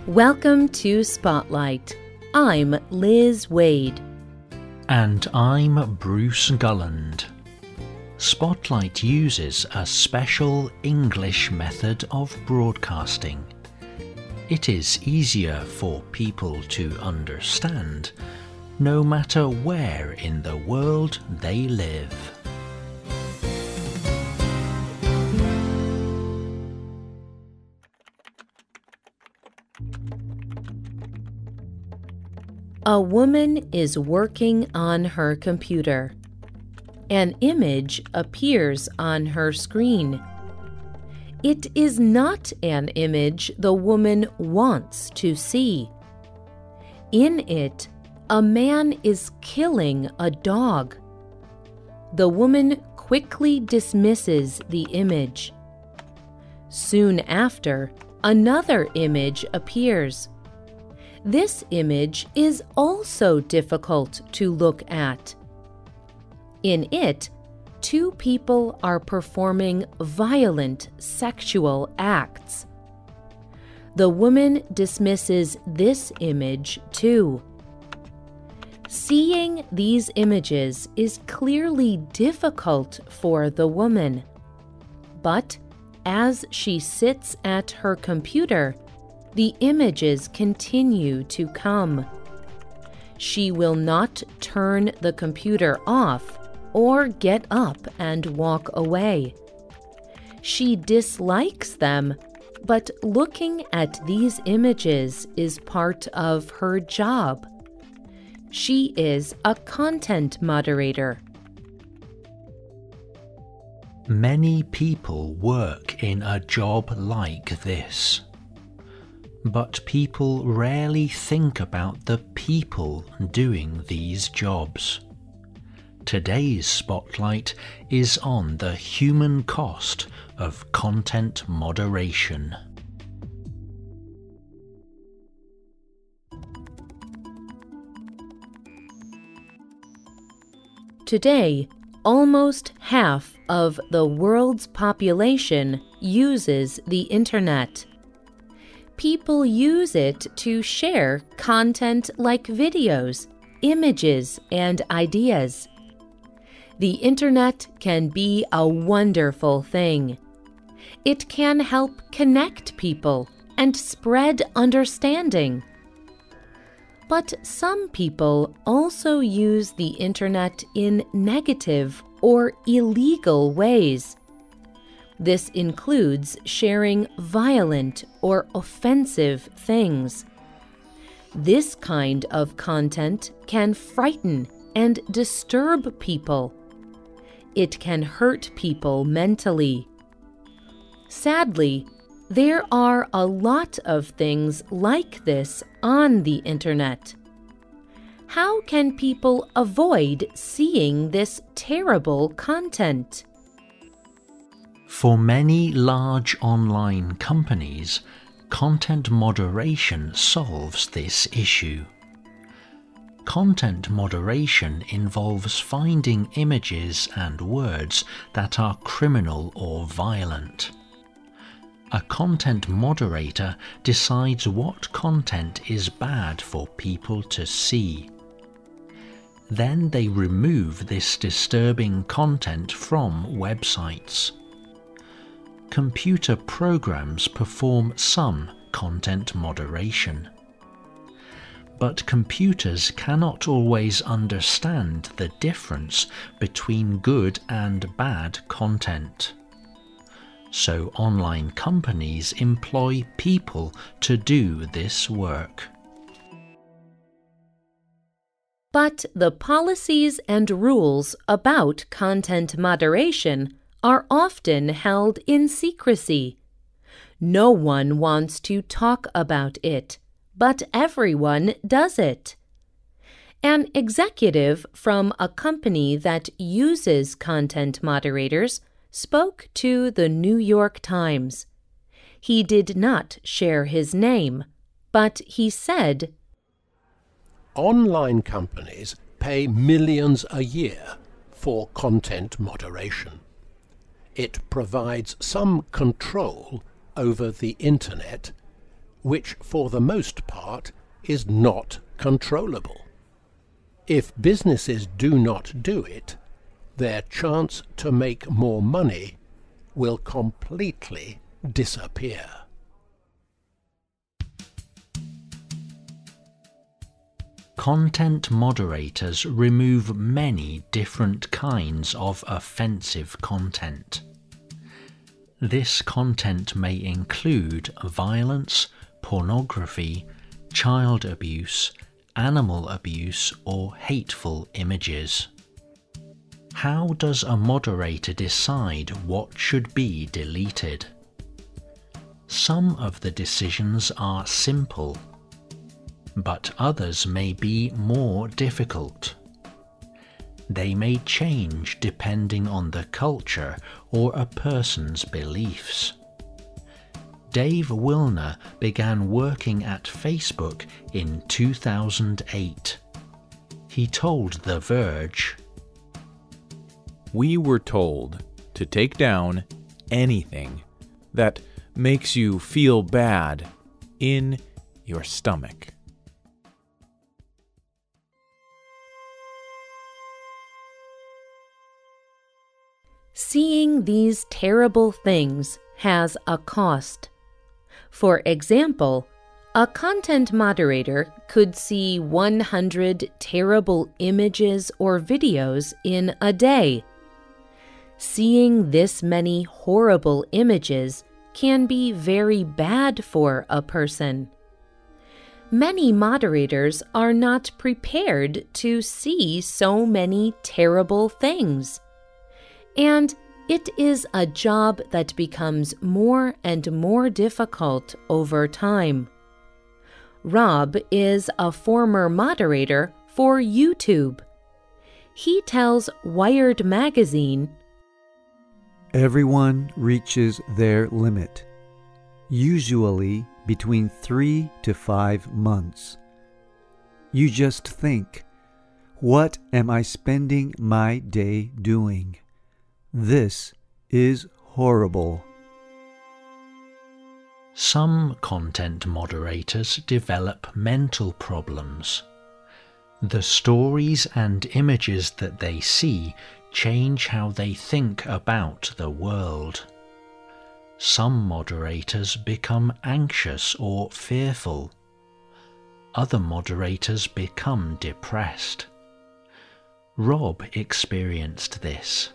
Welcome to Spotlight. I'm Liz Waid. And I'm Bruce Gulland. Spotlight uses a special English method of broadcasting. It is easier for people to understand, no matter where in the world they live. A woman is working on her computer. An image appears on her screen. It is not an image the woman wants to see. In it, a man is killing a dog. The woman quickly dismisses the image. Soon after, another image appears. This image is also difficult to look at. In it, two people are performing violent sexual acts. The woman dismisses this image too. Seeing these images is clearly difficult for the woman. But as she sits at her computer, the images continue to come. She will not turn the computer off or get up and walk away. She dislikes them, but looking at these images is part of her job. She is a content moderator. Many people work in a job like this. But people rarely think about the people doing these jobs. Today's spotlight is on the human cost of content moderation. Today, almost half of the world's population uses the Internet. People use it to share content like videos, images, and ideas. The Internet can be a wonderful thing. It can help connect people and spread understanding. But some people also use the Internet in negative or illegal ways. This includes sharing violent or offensive things. This kind of content can frighten and disturb people. It can hurt people mentally. Sadly, there are a lot of things like this on the Internet. How can people avoid seeing this terrible content? For many large online companies, content moderation solves this issue. Content moderation involves finding images and words that are criminal or violent. A content moderator decides what content is bad for people to see. Then they remove this disturbing content from websites. Computer programs perform some content moderation. But computers cannot always understand the difference between good and bad content. So online companies employ people to do this work. But the policies and rules about content moderation are often held in secrecy. No one wants to talk about it, but everyone does it. An executive from a company that uses content moderators spoke to the New York Times. He did not share his name, but he said, "Online companies pay millions a year for content moderation. It provides some control over the Internet which for the most part is not controllable. If businesses do not do it, their chance to make more money will completely disappear. Content moderators remove many different kinds of offensive content. This content may include violence, pornography, child abuse, animal abuse, or hateful images. How does a moderator decide what should be deleted? Some of the decisions are simple, but others may be more difficult. They may change depending on the culture or a person's beliefs. Dave Wilner began working at Facebook in 2008. He told The Verge, "We were told to take down anything that makes you feel bad in your stomach." Seeing these terrible things has a cost. For example, a content moderator could see 100 terrible images or videos in a day. Seeing this many horrible images can be very bad for a person. Many moderators are not prepared to see so many terrible things. And it is a job that becomes more and more difficult over time. Rob is a former moderator for YouTube. He tells Wired magazine, "Everyone reaches their limit, usually between 3 to 5 months. You just think, what am I spending my day doing? This is horrible." Some content moderators develop mental problems. The stories and images that they see change how they think about the world. Some moderators become anxious or fearful. Other moderators become depressed. Rob experienced this.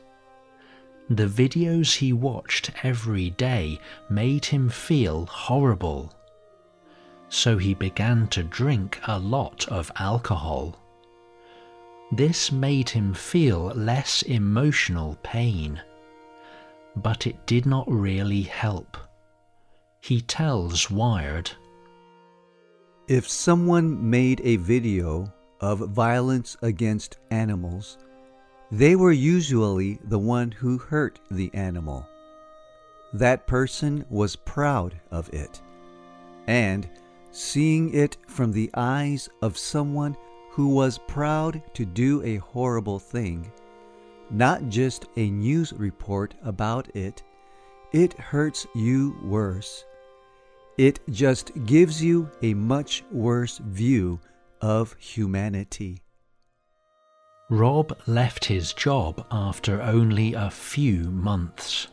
The videos he watched every day made him feel horrible. So he began to drink a lot of alcohol. This made him feel less emotional pain, but it did not really help. He tells Wired, "If someone made a video of violence against animals, they were usually the one who hurt the animal. That person was proud of it, and seeing it from the eyes of someone who was proud to do a horrible thing, not just a news report about it, it hurts you worse. It just gives you a much worse view of humanity." Rob left his job after only a few months.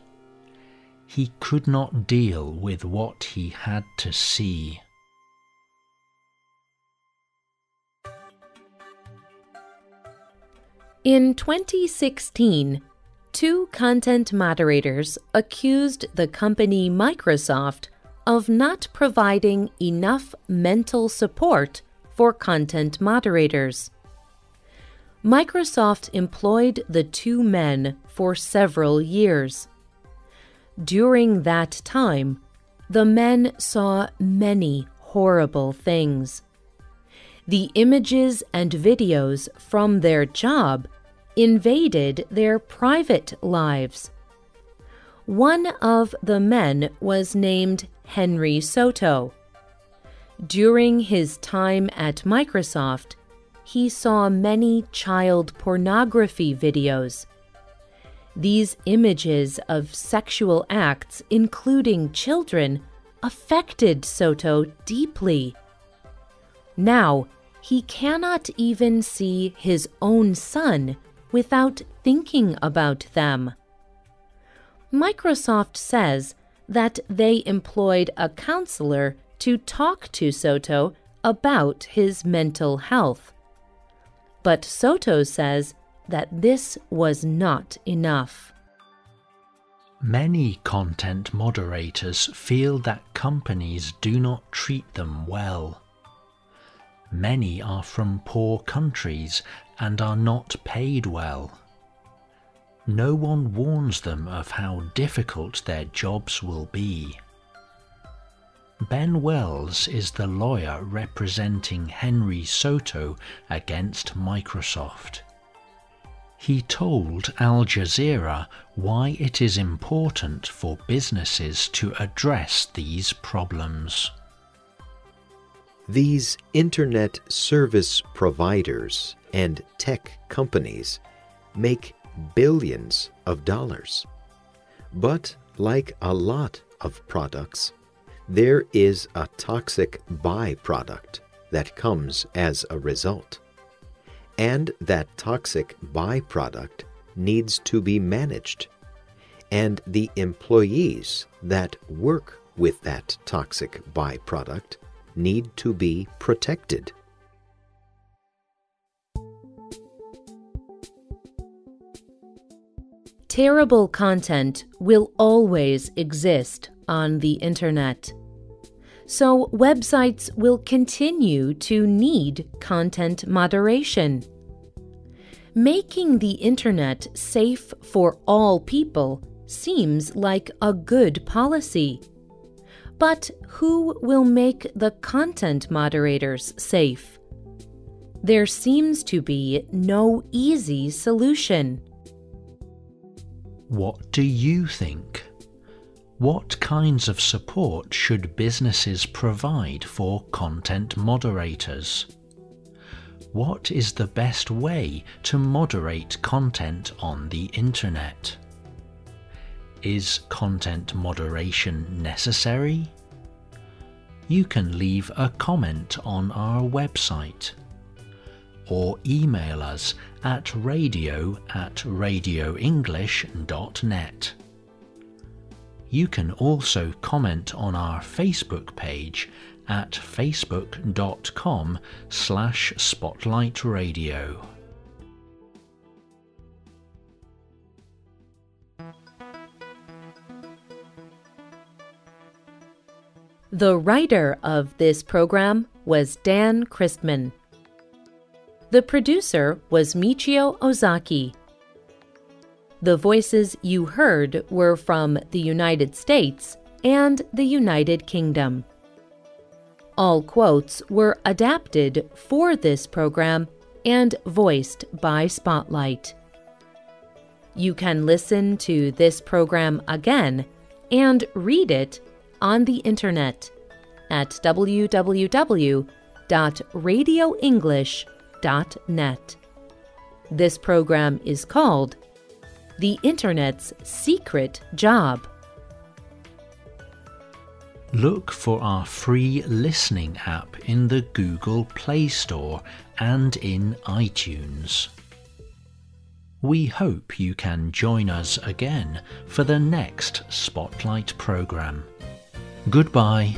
He could not deal with what he had to see. In 2016, 2 content moderators accused the company Microsoft of not providing enough mental support for content moderators. Microsoft employed the 2 men for several years. During that time, the men saw many horrible things. The images and videos from their job invaded their private lives. One of the men was named Henry Soto. During his time at Microsoft, he saw many child pornography videos. These images of sexual acts, including children, affected Soto deeply. Now, he cannot even see his own son without thinking about them. Microsoft says that they employed a counselor to talk to Soto about his mental health. But Soto says that this was not enough. Many content moderators feel that companies do not treat them well. Many are from poor countries and are not paid well. No one warns them of how difficult their jobs will be. Ben Wells is the lawyer representing Henry Soto against Microsoft. He told Al Jazeera why it is important for businesses to address these problems. These internet service providers and tech companies make billions of dollars. But like a lot of products, there is a toxic byproduct that comes as a result. And that toxic byproduct needs to be managed. And the employees that work with that toxic byproduct need to be protected. Terrible content will always exist on the internet. So websites will continue to need content moderation. Making the internet safe for all people seems like a good policy. But who will make the content moderators safe? There seems to be no easy solution. What do you think? What kinds of support should businesses provide for content moderators? What is the best way to moderate content on the internet? Is content moderation necessary? You can leave a comment on our website or email us at radio@radioenglish.net. You can also comment on our Facebook page at facebook.com/spotlightradio. The writer of this program was Dan Christman. The producer was Michio Ozaki. The voices you heard were from the United States and the United Kingdom. All quotes were adapted for this program and voiced by Spotlight. You can listen to this program again and read it on the internet at www.radioenglish.net. This program is called The Internet's Secret Job. Look for our free listening app in the Google Play Store and in iTunes. We hope you can join us again for the next Spotlight program. Goodbye.